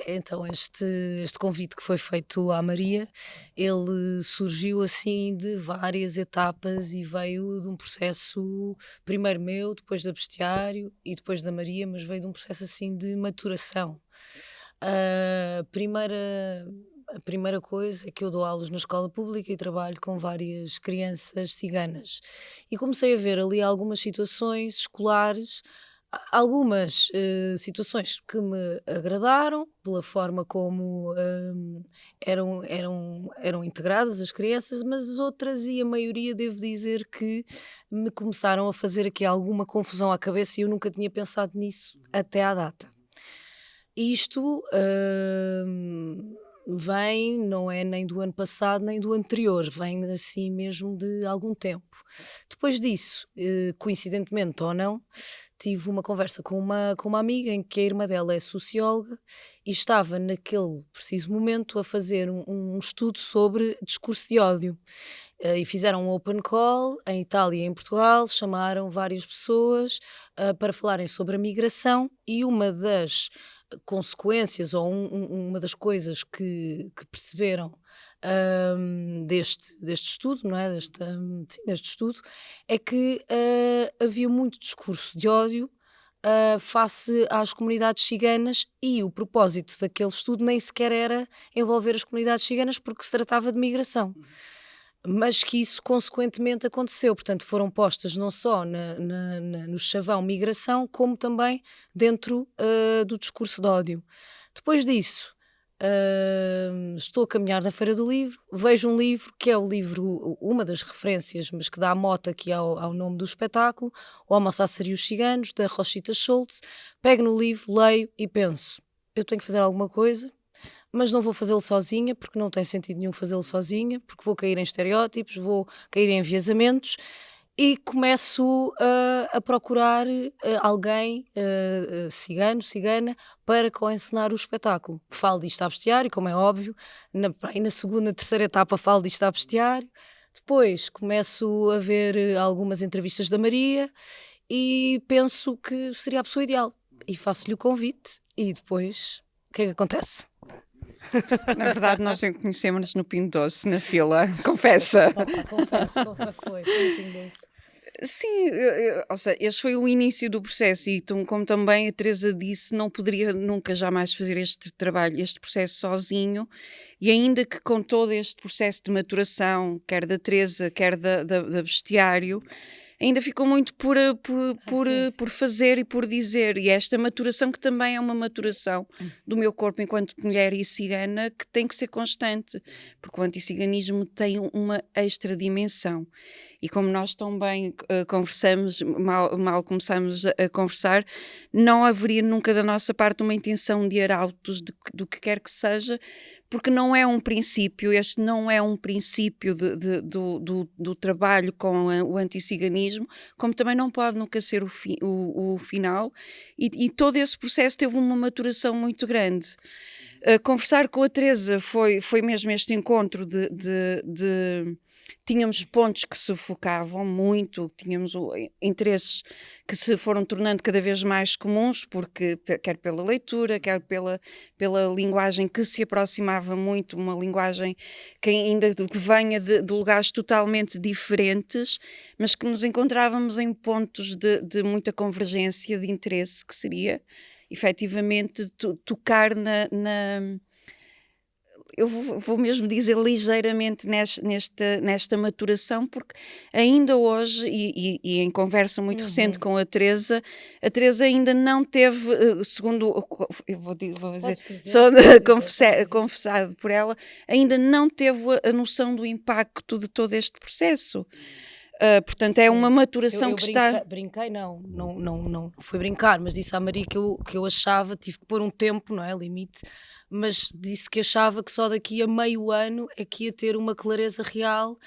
Então este convite que foi feito à Maria, ele surgiu assim de várias etapas e veio de um processo, primeiro meu, depois da Bestiário e depois da Maria, mas veio de um processo assim de maturação. A primeira coisa é que eu dou aulas na escola pública e trabalho com várias crianças ciganas. E comecei a ver ali algumas situações escolares, algumas situações que me agradaram pela forma como eram integradas as crianças, mas as outras e a maioria devo dizer que me começaram a fazer aqui alguma confusão à cabeça e eu nunca tinha pensado nisso até à data. Isto, vem, não é nem do ano passado nem do anterior, vem assim mesmo de algum tempo. Depois disso, coincidentemente ou não, tive uma conversa com uma amiga em que a irmã dela é socióloga e estava naquele preciso momento a fazer um estudo sobre discurso de ódio. E fizeram um open call em Itália e em Portugal, chamaram várias pessoas, para falarem sobre a migração e uma das consequências ou uma das coisas que perceberam, deste estudo, não é, sim, deste estudo, é que, havia muito discurso de ódio, face às comunidades ciganas e o propósito daquele estudo nem sequer era envolver as comunidades ciganas porque se tratava de migração. Mas que isso consequentemente aconteceu, portanto foram postas não só no chavão migração, como também dentro, do discurso de ódio. Depois disso, estou a caminhar na Feira do Livro, vejo um livro que é o livro, uma das referências, mas que dá a mote aqui ao nome do espetáculo, O Homo Sacer e os Ciganos, da Rochita Schultz, pego no livro, leio e penso: "Eu tenho que fazer alguma coisa, mas não vou fazê-lo sozinha, porque não tem sentido nenhum fazê-lo sozinha, porque vou cair em estereótipos, vou cair em enviesamentos", e começo a procurar alguém, cigano, cigana, para coencenar o espetáculo. Falo disto a bestiário, como é óbvio, aí na segunda, terceira etapa falo disto a bestiário, depois começo a ver algumas entrevistas da Maria e penso que seria a pessoa ideal. E faço-lhe o convite e depois o que é que acontece? Na verdade, nós conhecemos-nos no Pingo Doce, na fila, confessa. Opa, confesso, foi no Pingo Doce. Sim, ou seja, este foi o início do processo e como também a Teresa disse, não poderia nunca jamais fazer este trabalho, este processo sozinho, e ainda que com todo este processo de maturação, quer da Teresa, quer da Bestiário, ainda ficou muito Sim, sim. por fazer e por dizer, e esta maturação que também é uma maturação do meu corpo enquanto mulher e cigana que tem que ser constante, porque o anticiganismo tem uma extra dimensão. E como nós tão bem conversamos, mal começamos a conversar, não haveria nunca da nossa parte uma intenção de arautos do que quer que seja, porque não é um princípio, este não é um princípio do trabalho com o anticiganismo, como também não pode nunca ser o final, e todo esse processo teve uma maturação muito grande. Conversar com a Teresa foi mesmo este encontro tínhamos pontos que se focavam muito, tínhamos interesses que se foram tornando cada vez mais comuns, porque quer pela leitura, quer pela linguagem que se aproximava muito, uma linguagem que ainda que venha de lugares totalmente diferentes, mas que nos encontrávamos em pontos de muita convergência de interesse, que seria efetivamente tocar eu vou mesmo dizer ligeiramente nesta maturação, porque ainda hoje, e em conversa muito recente com a Teresa ainda não teve, segundo, eu vou dizer, Podes dizer, só podes dizer. confessado por ela, ainda não teve a noção do impacto de todo este processo. Portanto, é uma Sim. maturação Eu que está... brinquei, não foi brincar, mas disse à Maria que eu achava, tive que pôr um tempo, não é, limite, mas disse que achava que só daqui a meio ano é que ia ter uma clareza real,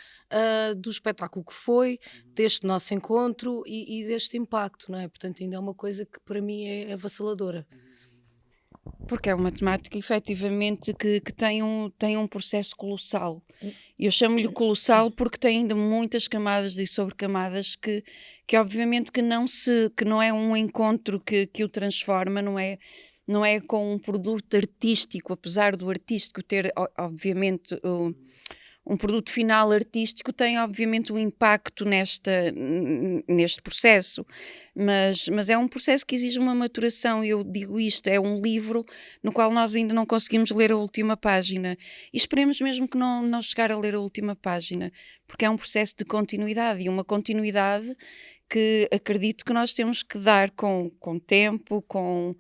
do espetáculo que foi, deste nosso encontro e deste impacto, não é? Portanto, ainda é uma coisa que para mim é avassaladora. Porque é uma temática, efetivamente, que tem um processo colossal. E eu chamo-lhe colossal porque tem ainda muitas camadas e sobrecamadas que obviamente que não é um encontro que o transforma, não é não é com um produto artístico, apesar do artístico ter, obviamente, um produto final artístico tem obviamente um impacto neste processo, mas é um processo que exige uma maturação. Eu digo isto, é um livro no qual nós ainda não conseguimos ler a última página e esperemos mesmo que não chegar a ler a última página, porque é um processo de continuidade e uma continuidade que acredito que nós temos que dar com tempo, com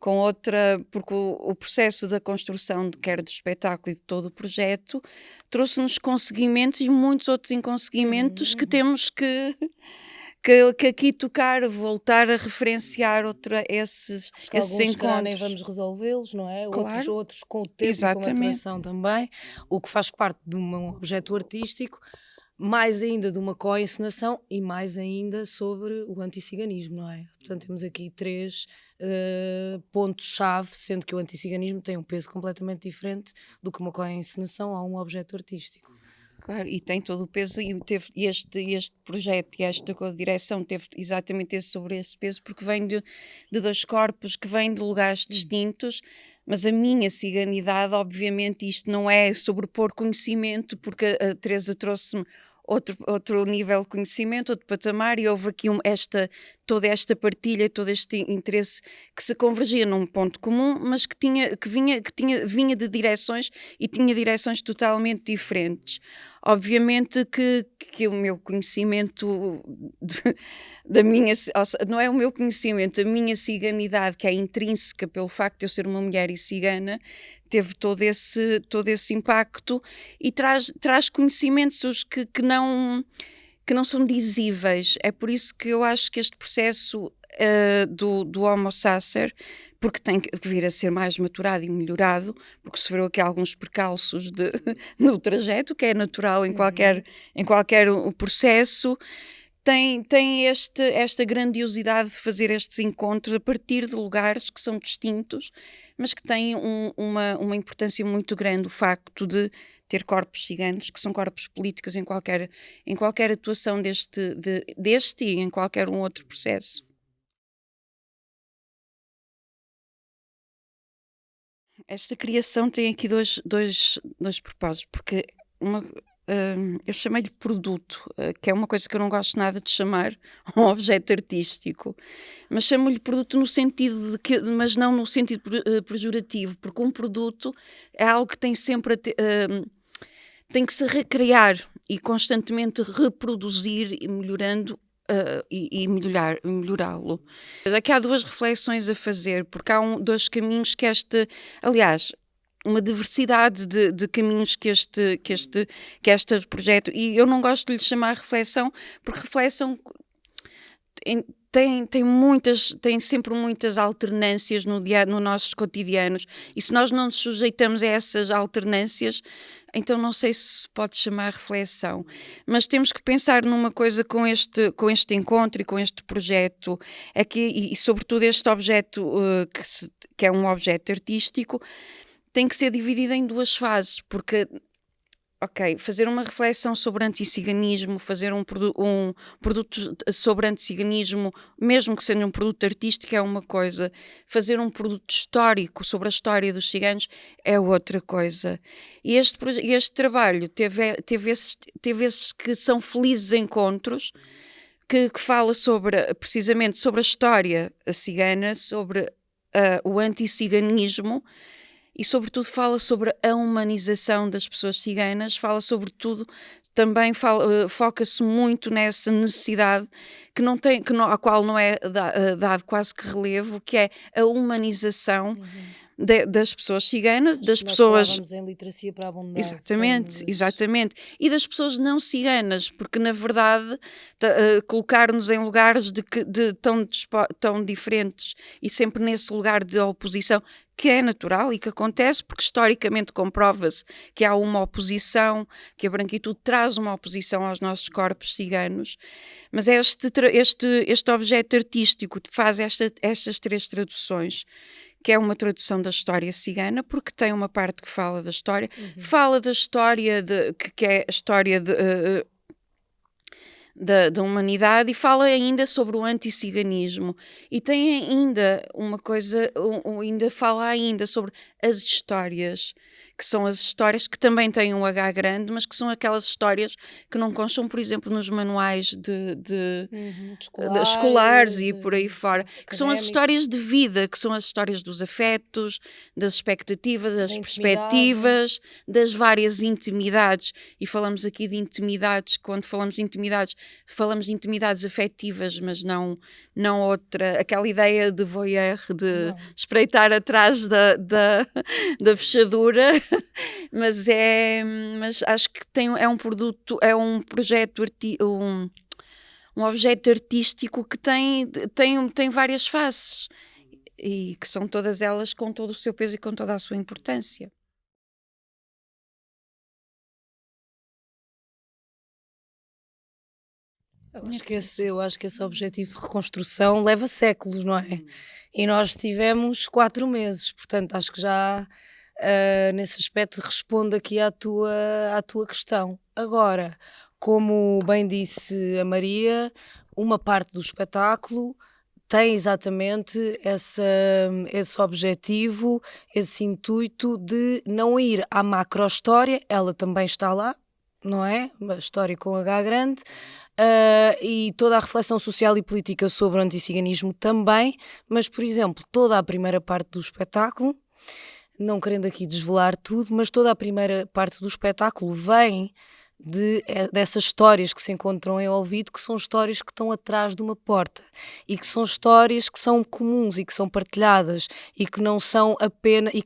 outra, porque o processo da construção quer do espetáculo e de todo o projeto trouxe-nos conseguimentos e muitos outros inconseguimentos que temos que aqui tocar, voltar a referenciar esses alguns encontros. nem vamos resolvê-los, não é? Claro. Outros com o tempo e com a maturação também, o que faz parte de um objeto artístico, mais ainda de uma co-encenação e mais ainda sobre o anticiganismo, não é? Portanto, temos aqui 3 pontos-chave, sendo que o anticiganismo tem um peso completamente diferente do que uma co-encenação ou um objeto artístico. Claro, e tem todo o peso, e teve este projeto e esta direção teve exatamente sobre esse peso, porque vem de 2 corpos que vêm de lugares distintos, mas a minha ciganidade, obviamente, isto não é sobrepor conhecimento, porque a Teresa trouxe-me outro nível de conhecimento, outro patamar, e houve aqui toda esta partilha, todo este interesse que se convergia num ponto comum, mas que vinha de direções e tinha direções totalmente diferentes. Obviamente que o meu conhecimento não é o meu conhecimento, a minha ciganidade, que é intrínseca pelo facto de eu ser uma mulher e cigana, teve todo esse impacto e traz conhecimentos que não são dizíveis. É por isso que eu acho que este processo do Homo Sacer, porque tem que vir a ser mais maturado e melhorado, porque sofreu aqui alguns percalços no trajeto, que é natural em qualquer processo, tem esta grandiosidade de fazer estes encontros a partir de lugares que são distintos, mas que têm uma importância muito grande, o facto de ter corpos ciganos, que são corpos políticos em qualquer atuação deste e em qualquer um outro processo. Esta criação tem aqui dois propósitos, porque eu chamei-lhe produto, que é uma coisa que eu não gosto nada de chamar um objeto artístico, mas chamo-lhe produto no sentido mas não no sentido pejorativo, porque um produto é algo que tem sempre tem que se recriar e constantemente reproduzir e melhorando e melhorá-lo. Aqui há 2 reflexões a fazer, porque há 2 caminhos que aliás, uma diversidade de caminhos que este projeto, e eu não gosto de lhe chamar reflexão, porque reflexão tem sempre muitas alternâncias nos nossos cotidianos, e se nós não nos sujeitamos a essas alternâncias, então não sei se se pode chamar reflexão, mas temos que pensar numa coisa com este encontro e com este projeto, e sobretudo este objeto que é um objeto artístico, tem que ser dividido em 2 fases, porque fazer uma reflexão sobre anticiganismo, fazer um produto sobre anticiganismo, mesmo que seja um produto artístico, é uma coisa. Fazer um produto histórico sobre a história dos ciganos é outra coisa. E este trabalho teve esses que são felizes encontros, que fala precisamente sobre a história cigana, sobre o anticiganismo, e sobretudo fala sobre a humanização das pessoas ciganas, também foca-se muito nessa necessidade à qual não é dado quase que relevo, que é a humanização das pessoas ciganas, das pessoas... Nós falávamos em literacia para abundar. Exatamente. E das pessoas não ciganas, porque na verdade colocar-nos em lugares tão diferentes e sempre nesse lugar de oposição, que é natural e que acontece, porque historicamente comprova-se que há uma oposição, que a branquitude traz uma oposição aos nossos corpos ciganos, mas este objeto artístico faz estas 3 traduções, que é uma tradução da história cigana, porque tem uma parte que fala da história, fala da história, que é a história da humanidade, e fala ainda sobre o anticiganismo, e tem ainda uma coisa, ainda fala ainda sobre as histórias, que são as histórias que também têm um H grande, mas que são aquelas histórias que não constam, por exemplo, nos manuais de escolares e por aí fora, que são as histórias de vida, que são as histórias dos afetos, das expectativas, das perspectivas, das várias intimidades. E falamos aqui de intimidades, quando falamos de intimidades afetivas, mas não outra, aquela ideia de voyeur, de espreitar atrás da fechadura, mas acho que é um produto, é um projeto, um objeto artístico que tem várias faces, e que são todas elas com todo o seu peso e com toda a sua importância. Eu acho que esse objetivo de reconstrução leva séculos, não é? E nós tivemos 4 meses, portanto acho que já nesse aspecto responde aqui à tua questão. Agora, como bem disse a Maria, uma parte do espetáculo tem exatamente esse objetivo, esse intuito de não ir à macro-história, ela também está lá, não é? Uma história com H grande, e toda a reflexão social e política sobre o anticiganismo também, mas, por exemplo, toda a primeira parte do espetáculo, não querendo aqui desvelar tudo, mas toda a primeira parte do espetáculo vem dessas histórias que se encontram em Olvido, que são histórias que estão atrás de uma porta e que são histórias que são comuns e que são partilhadas e que não são apenas e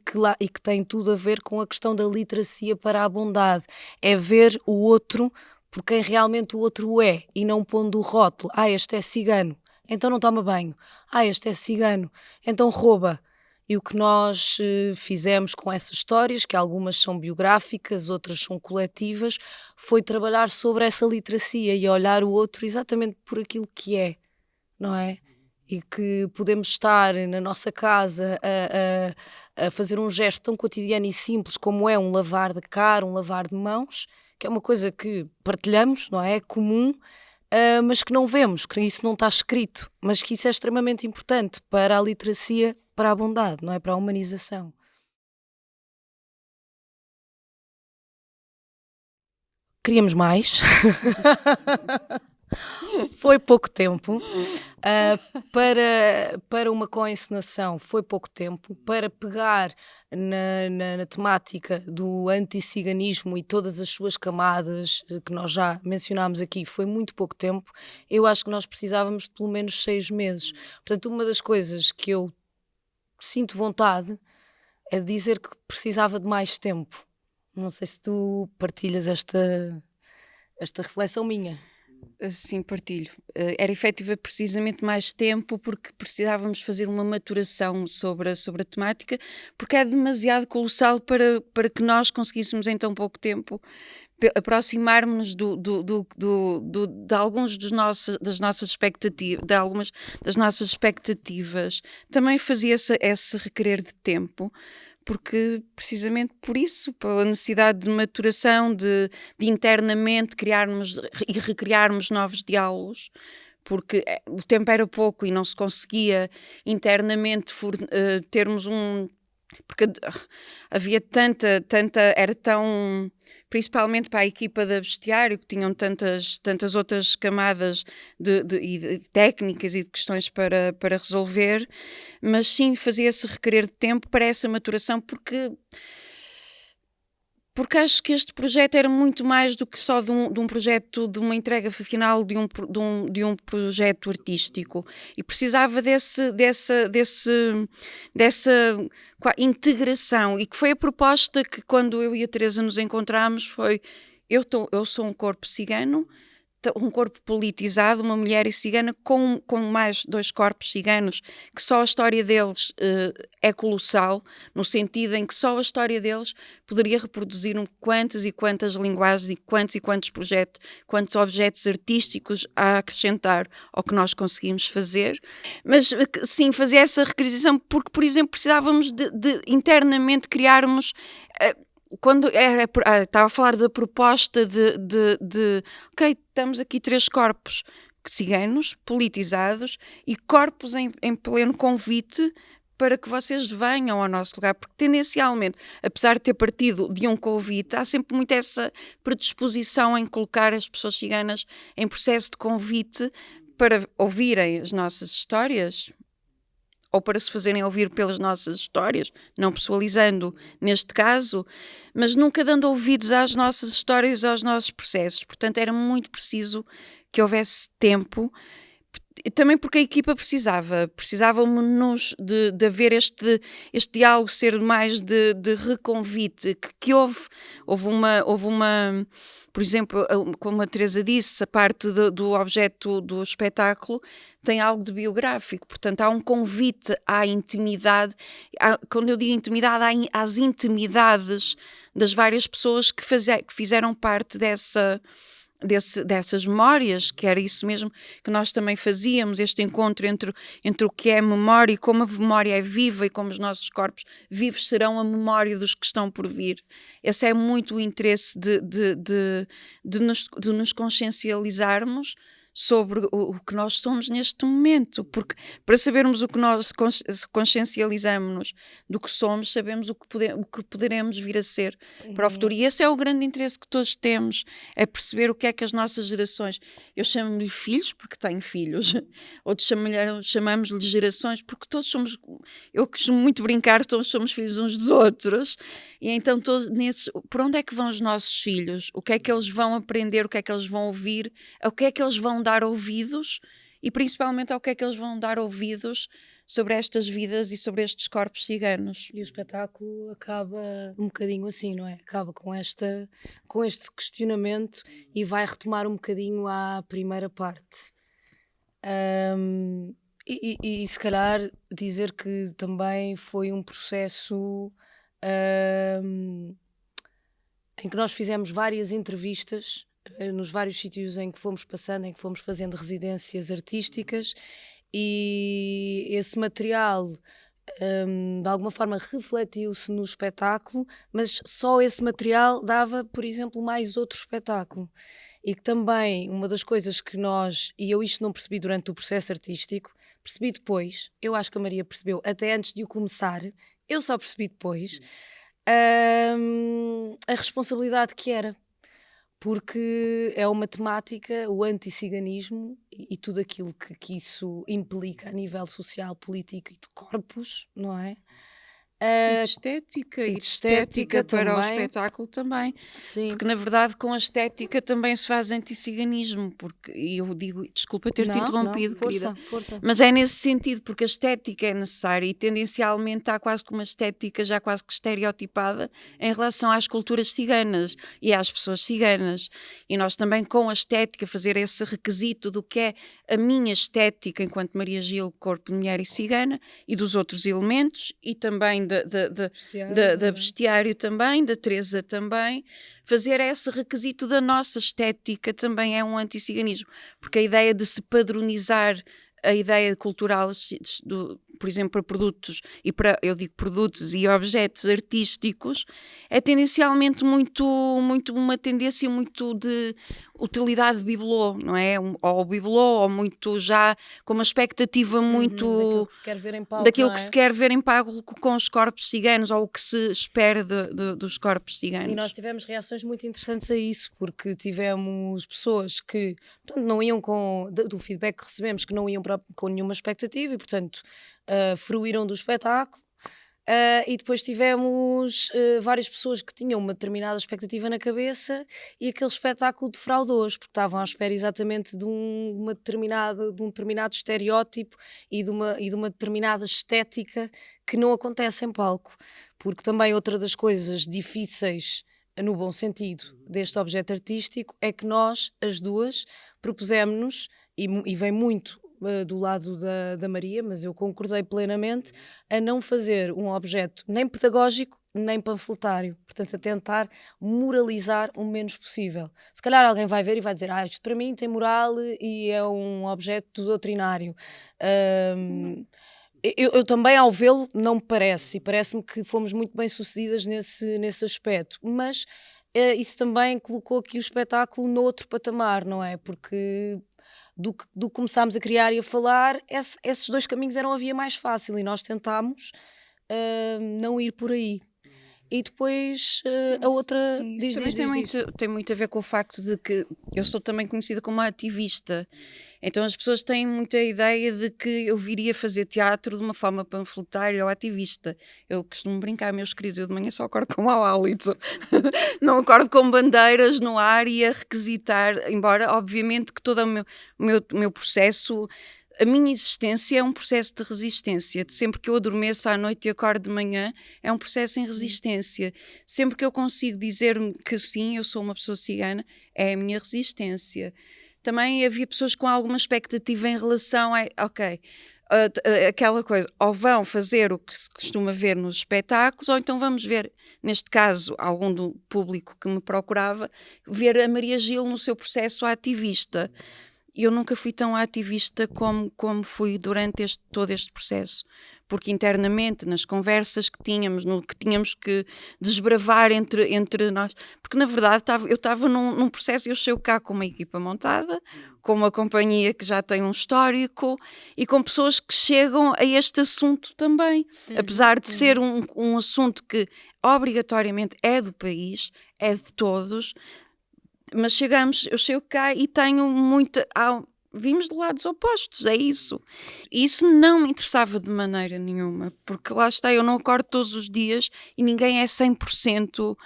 que têm tudo a ver com a questão da literacia para a bondade. É ver o outro por quem realmente o outro é, e não pondo o rótulo: este é cigano, então não toma banho, este é cigano, então rouba. E o que nós fizemos com essas histórias, que algumas são biográficas, outras são coletivas, foi trabalhar sobre essa literacia e olhar o outro exatamente por aquilo que é, não é? E que podemos estar na nossa casa a fazer um gesto tão cotidiano e simples como é um lavar de cara, um lavar de mãos, que é uma coisa que partilhamos, não é? É comum, mas que não vemos, que isso não está escrito, mas que isso é extremamente importante para a literacia, para a bondade, não é? Para a humanização. Queríamos mais. Foi pouco tempo. Para uma coencenação foi pouco tempo. Para pegar na temática do anticiganismo e todas as suas camadas que nós já mencionámos aqui foi muito pouco tempo. Eu acho que nós precisávamos de pelo menos 6 meses. Portanto, uma das coisas que eu sinto vontade é de dizer que precisava de mais tempo. Não sei se tu partilhas esta reflexão minha. Sim, partilho. Era efetiva precisamente mais tempo, porque precisávamos fazer uma maturação sobre a temática, porque é demasiado colossal para que nós conseguíssemos em tão pouco tempo aproximarmos de alguns das nossas expectativas, de algumas das nossas expectativas. Também fazia esse requerer de tempo, porque precisamente por isso, pela necessidade de maturação, de internamente criarmos e recriarmos novos diálogos, porque o tempo era pouco e não se conseguia internamente termos porque havia tanta, era tão, principalmente para a equipa da Bestiário, que tinham tantas outras camadas de técnicas e de questões para resolver, mas sim fazia-se requerer de tempo para essa maturação, porque acho que este projeto era muito mais do que só de um projeto, de uma entrega final de um projeto artístico, e precisava dessa integração, e que foi a proposta que, quando eu e a Teresa nos encontramos, foi: eu sou um corpo cigano, um corpo politizado, uma mulher e cigana, com mais 2 corpos ciganos, que só a história deles é colossal, no sentido em que só a história deles poderia reproduzir quantas e quantas linguagens e quantos projetos, quantos objetos artísticos a acrescentar ao que nós conseguimos fazer. Mas sim, fazer essa requisição porque, por exemplo, precisávamos de internamente criarmos quando estava a falar da proposta ok, estamos aqui 3 corpos ciganos, politizados, e corpos em pleno convite para que vocês venham ao nosso lugar, porque tendencialmente, apesar de ter partido de um convite, há sempre muito essa predisposição em colocar as pessoas ciganas em processo de convite para ouvirem as nossas histórias, ou para se fazerem ouvir pelas nossas histórias, não pessoalizando neste caso, mas nunca dando ouvidos às nossas histórias, aos nossos processos. Portanto, era muito preciso que houvesse tempo, também porque a equipa precisávamos de haver este diálogo, ser mais de reconvite, que houve uma, por exemplo, como a Teresa disse, a parte do objeto do espetáculo tem algo de biográfico, portanto há um convite à intimidade, quando eu digo intimidade, às intimidades das várias pessoas que fizeram parte dessas memórias, que era isso mesmo que nós também fazíamos, este encontro entre o que é memória e como a memória é viva e como os nossos corpos vivos serão a memória dos que estão por vir. Esse é muito o interesse de nos consciencializarmos sobre o que nós somos neste momento, porque para sabermos o que nós consciencializamos-nos do que somos, sabemos o que poderemos vir a ser para o futuro. E esse é o grande interesse que todos temos, é perceber o que é que as nossas gerações, eu chamo-lhe filhos porque tenho filhos, outros chamamos-lhe gerações porque todos somos, eu costumo muito brincar, todos somos filhos uns dos outros, e então todos por onde é que vão os nossos filhos? O que é que eles vão aprender? O que é que eles vão ouvir? O que é que eles vão dar ouvidos? E principalmente ao que é que eles vão dar ouvidos sobre estas vidas e sobre estes corpos ciganos? E o espetáculo acaba um bocadinho assim, não é? Acaba com este questionamento e vai retomar um bocadinho à primeira parte. E se calhar dizer que também foi um processo em que nós fizemos várias entrevistas nos vários sítios em que fomos passando, em que fomos fazendo residências artísticas, e esse material de alguma forma refletiu-se no espetáculo, mas só esse material dava, por exemplo, mais outro espetáculo. E que também uma das coisas que nós, e eu isto não percebi durante o processo artístico, percebi depois, eu acho que a Maria percebeu até antes de o começar, eu só percebi depois a responsabilidade que era, porque é uma temática, o anticiganismo e tudo aquilo que isso implica a nível social, político e de corpos, não é? E de estética para o espetáculo também. Sim. Porque na verdade com a estética também se faz anticiganismo, porque, e eu digo, desculpa ter-te interrompido, querida, força. mas é nesse sentido, porque a estética é necessária e tendencialmente há quase que uma estética já quase que estereotipada em relação às culturas ciganas e às pessoas ciganas, e nós também com a estética fazer esse requisito do que é a minha estética enquanto Maria Gil, corpo de mulher e cigana, e dos outros elementos, e também da bestiário também, da Teresa também, fazer esse requisito da nossa estética também é um anticiganismo, porque a ideia de se padronizar a ideia cultural, por exemplo, para produtos, eu digo produtos e objetos artísticos, é tendencialmente muito uma tendência muito de utilidade bibelô, não é? Ou bibelô, ou muito já com uma expectativa muito daquilo que se quer ver em palco, daquilo que se quer ver em palco com os corpos ciganos, ou o que se espera dos corpos ciganos. E nós tivemos reações muito interessantes a isso, porque tivemos pessoas que, portanto, não iam do feedback que recebemos, que não iam com nenhuma expectativa e, portanto, fruíram do espetáculo. E depois tivemos várias pessoas que tinham uma determinada expectativa na cabeça e aquele espetáculo defraudou-os, porque estavam à espera exatamente de um determinado estereótipo e de uma determinada estética que não acontece em palco. Porque também outra das coisas difíceis, no bom sentido, deste objeto artístico é que nós, as duas, propusemos-nos, e vem muito do lado da Maria, mas eu concordei plenamente, a não fazer um objeto nem pedagógico nem panfletário, portanto a tentar moralizar o menos possível. Se calhar alguém vai ver e vai dizer, isto para mim tem moral e é um objeto doutrinário, Eu também, ao vê-lo, não me parece, e parece-me que fomos muito bem sucedidas nesse aspecto, mas isso também colocou aqui o espetáculo noutro patamar, não é? Porque do que começámos a criar e a falar, esses dois caminhos eram a via mais fácil e nós tentámos não ir por aí. E depois a outra. Sim, isso Diz, também diz, diz, diz. tem muito a ver com o facto de que eu sou também conhecida como ativista. Então as pessoas têm muita ideia de que eu viria fazer teatro de uma forma panfletária ou ativista. Eu costumo brincar, meus queridos, eu de manhã só acordo com mau hálito. Não acordo com bandeiras no ar e a requisitar, embora obviamente que todo o meu processo, a minha existência é um processo de resistência. Sempre que eu adormeço à noite e acordo de manhã, é um processo em resistência. Sempre que eu consigo dizer-me que sim, eu sou uma pessoa cigana, é a minha resistência. Também havia pessoas com alguma expectativa em relação a, ok, aquela coisa, ou vão fazer o que se costuma ver nos espetáculos, ou então vamos ver, neste caso, algum do público que me procurava, ver a Maria Gil no seu processo ativista. Eu nunca fui tão ativista como fui durante todo este processo, porque internamente, nas conversas que tínhamos, no que tínhamos que desbravar entre nós, porque na verdade eu estava num processo, eu chego cá com uma equipa montada, com uma companhia que já tem um histórico e com pessoas que chegam a este assunto também, apesar de ser um assunto que obrigatoriamente é do país, é de todos. Mas eu chego cá e tenho muita. Vimos de lados opostos, é isso. E isso não me interessava de maneira nenhuma, porque lá está, eu não acordo todos os dias e ninguém é 100%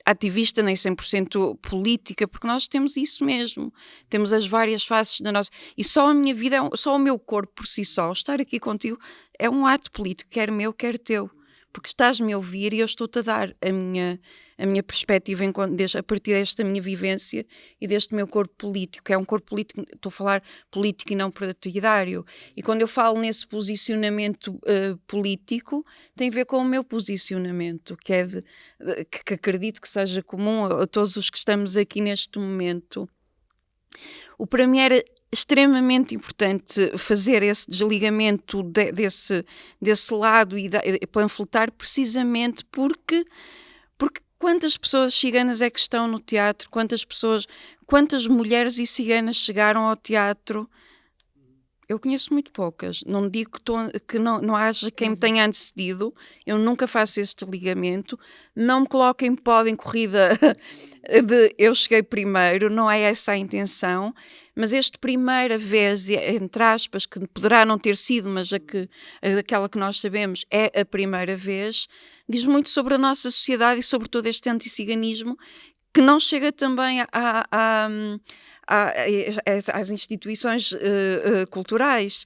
ativista, nem 100% política, porque nós temos isso mesmo. Temos as várias faces da nossa. E só a minha vida, só o meu corpo por si só, estar aqui contigo, é um ato político, quer meu, quer teu. Porque estás-me a ouvir e eu estou-te a dar a minha perspectiva a partir desta minha vivência e deste meu corpo político, que é um corpo político, estou a falar político e não partidário. E quando eu falo nesse posicionamento político, tem a ver com o meu posicionamento, que é que acredito que seja comum a todos os que estamos aqui neste momento. Para mim era extremamente importante fazer esse desligamento desse lado e panfletar precisamente porque quantas pessoas ciganas é que estão no teatro, quantas mulheres e ciganas chegaram ao teatro? Eu conheço muito poucas, não digo que não haja quem me tenha antecedido, eu nunca faço esse desligamento, não me coloquem pódio em corrida de eu cheguei primeiro, não é essa a intenção, mas este primeira vez, entre aspas, que poderá não ter sido, mas aquela que nós sabemos é a primeira vez, diz muito sobre a nossa sociedade e sobre todo este anticiganismo que não chega também às instituições culturais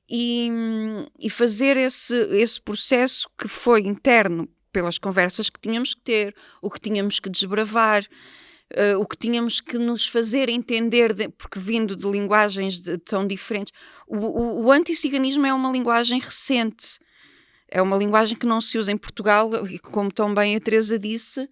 e fazer esse processo que foi interno pelas conversas que tínhamos que ter, o que tínhamos que desbravar, o que tínhamos que nos fazer entender, porque vindo de linguagens tão diferentes. O anticiganismo é uma linguagem recente, é uma linguagem que não se usa em Portugal, e como tão bem a Teresa disse,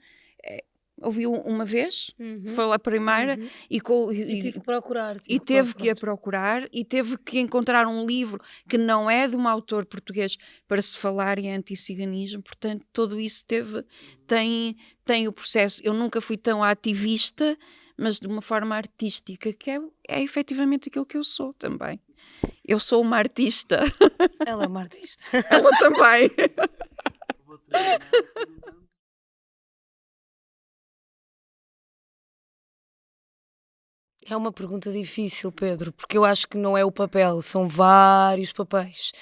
ouviu uma vez, foi lá a primeira, e tive que procurar. Teve que a procurar e teve que encontrar um livro que não é de um autor português para se falar em anticiganismo, portanto tudo isso tem o processo. Eu nunca fui tão ativista, mas de uma forma artística, que é efetivamente aquilo que eu sou também. Eu sou uma artista. Ela é uma artista. Ela também. É uma pergunta difícil, Pedro, porque eu acho que não é o papel, são vários papéis.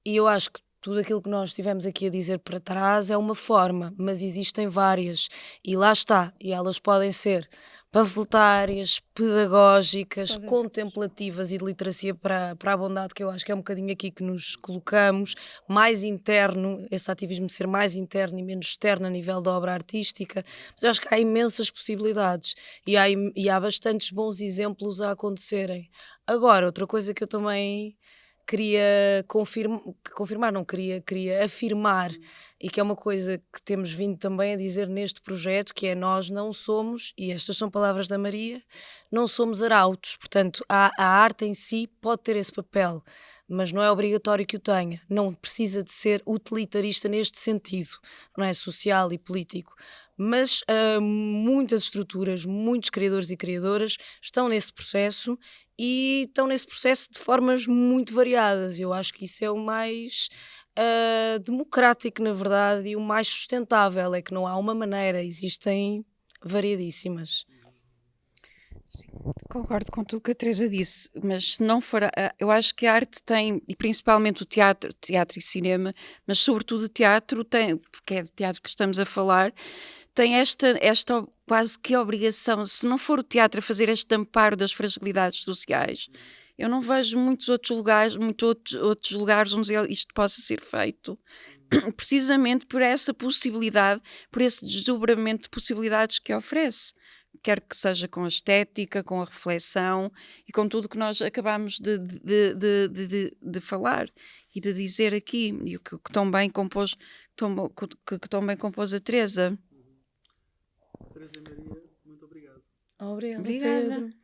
E eu acho que tudo aquilo que nós estivemos aqui a dizer para trás é uma forma, mas existem várias. E lá está, e elas podem ser panfletárias, pedagógicas, contemplativas e de literacia para a bondade, que eu acho que é um bocadinho aqui que nos colocamos, mais interno, esse ativismo ser mais interno e menos externo a nível da obra artística, mas eu acho que há imensas possibilidades e há bastantes bons exemplos a acontecerem. Agora, outra coisa que eu também queria queria afirmar, e que é uma coisa que temos vindo também a dizer neste projeto, que é: nós não somos, e estas são palavras da Maria, não somos arautos, portanto a arte em si pode ter esse papel, mas não é obrigatório que o tenha. Não precisa de ser utilitarista neste sentido, não é? Social e político. Mas muitas estruturas, muitos criadores e criadoras estão nesse processo e estão nesse processo de formas muito variadas. Eu acho que isso é o mais democrático, na verdade, e o mais sustentável. É que não há uma maneira, existem variadíssimas. Sim, concordo com tudo que a Teresa disse, mas se não for, eu acho que a arte tem, e principalmente o teatro e cinema, mas sobretudo o teatro tem, porque é de teatro que estamos a falar, tem esta quase que obrigação, se não for o teatro a fazer este amparo das fragilidades sociais, eu não vejo muitos outros lugares onde isto possa ser feito. Precisamente por essa possibilidade, por esse desdobramento de possibilidades que oferece, quer que seja com a estética, com a reflexão e com tudo que nós acabamos de falar e de dizer aqui, e que tão bem compôs, que tão bem compôs a Teresa. Teresa e Maria, muito obrigado. Obrigada, Obrigada. Pedro.